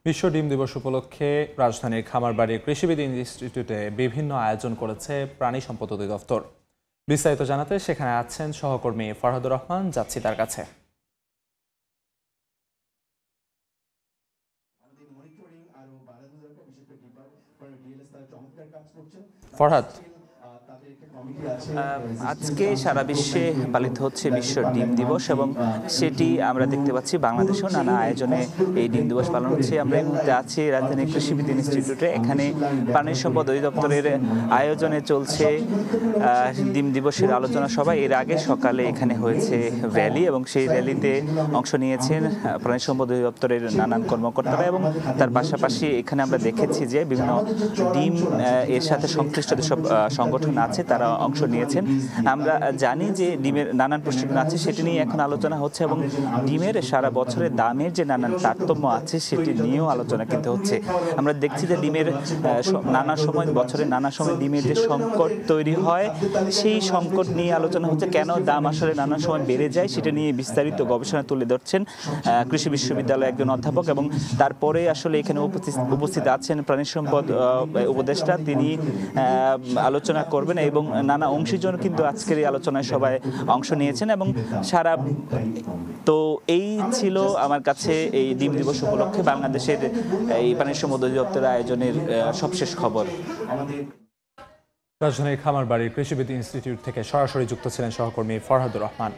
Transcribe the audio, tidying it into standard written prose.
বিশ্ব ডিম দিবস উপলক্ষে রাজধানীর খামারবাড়ির কৃষিবিদ ইনস্টিটিউটে বিভিন্ন আয়োজন করেছে প্রাণী সম্পদ অধিদপ্তর। বিস্তারিত জানাতে সেখানে আছেন সহকর্মী ফরহাদুর রহমান। যাচ্ছি তার কাছে। ফরহাদ, আজকে সারা বিশ্বে পালিত হচ্ছে বিশ্ব ডিম দিবস এবং সেটি আমরা দেখতে পাচ্ছি বাংলাদেশেও নানা আয়োজনে এই ডিম দিবস পালন হচ্ছে। আমরা এই মুহূর্তে আছি রাজধানীর কৃষিবিদ ইনস্টিটিউটে। এখানে প্রাণী সম্পদ অধিদপ্তরের আয়োজনে চলছে ডিম দিবসের আলোচনা সভা। এর আগে সকালে এখানে হয়েছে র্যালি এবং সেই র্যালিতে অংশ নিয়েছেন প্রাণী সম্পদ অধিদপ্তরের নানান কর্মকর্তারা এবং তার পাশাপাশি এখানে আমরা দেখেছি যে বিভিন্ন ডিম এর সাথে সংশ্লিষ্ট যেসব সংগঠন আছে তারা অংশ নিয়েছেন। আমরা জানি যে ডিমের নানান প্রশ্ন আছে, সেটি নিয়ে এখন আলোচনা হচ্ছে এবং ডিমের সারা বছরের দামের যে নানান তারতম্য আছে সেটি নিয়েও আলোচনা কিন্তু হচ্ছে। আমরা দেখছি যে ডিমের নানা সময় বছরের নানা সময় ডিমের যে সংকট তৈরি হয় সেই সংকট নিয়ে আলোচনা হচ্ছে। কেন দাম আসলে নানা সময় বেড়ে যায় সেটা নিয়ে বিস্তারিত গবেষণা তুলে ধরছেন কৃষি বিশ্ববিদ্যালয়ের একজন অধ্যাপক এবং তারপরে আসলে এখানে উপস্থিত আছেন প্রাণী সম্পদ উপদেষ্টা। তিনি আলোচনা করবেন এবং নানা অংশীজন কিন্তু আজকের এই আলোচনায় সবাই অংশ নিয়েছেন এবং সারা তো এই ছিল আমার কাছে এই ডিম দিবস উপলক্ষে বাংলাদেশের এই প্রাণী সম্পদ অধিদপ্তরের আয়োজনের সবশেষ খবর। রাজধানীর খামারবাড়ির কৃষিবিদ ইনস্টিটিউট থেকে সরাসরি যুক্ত ছিলেন সহকর্মী ফরহাদুর রহমান।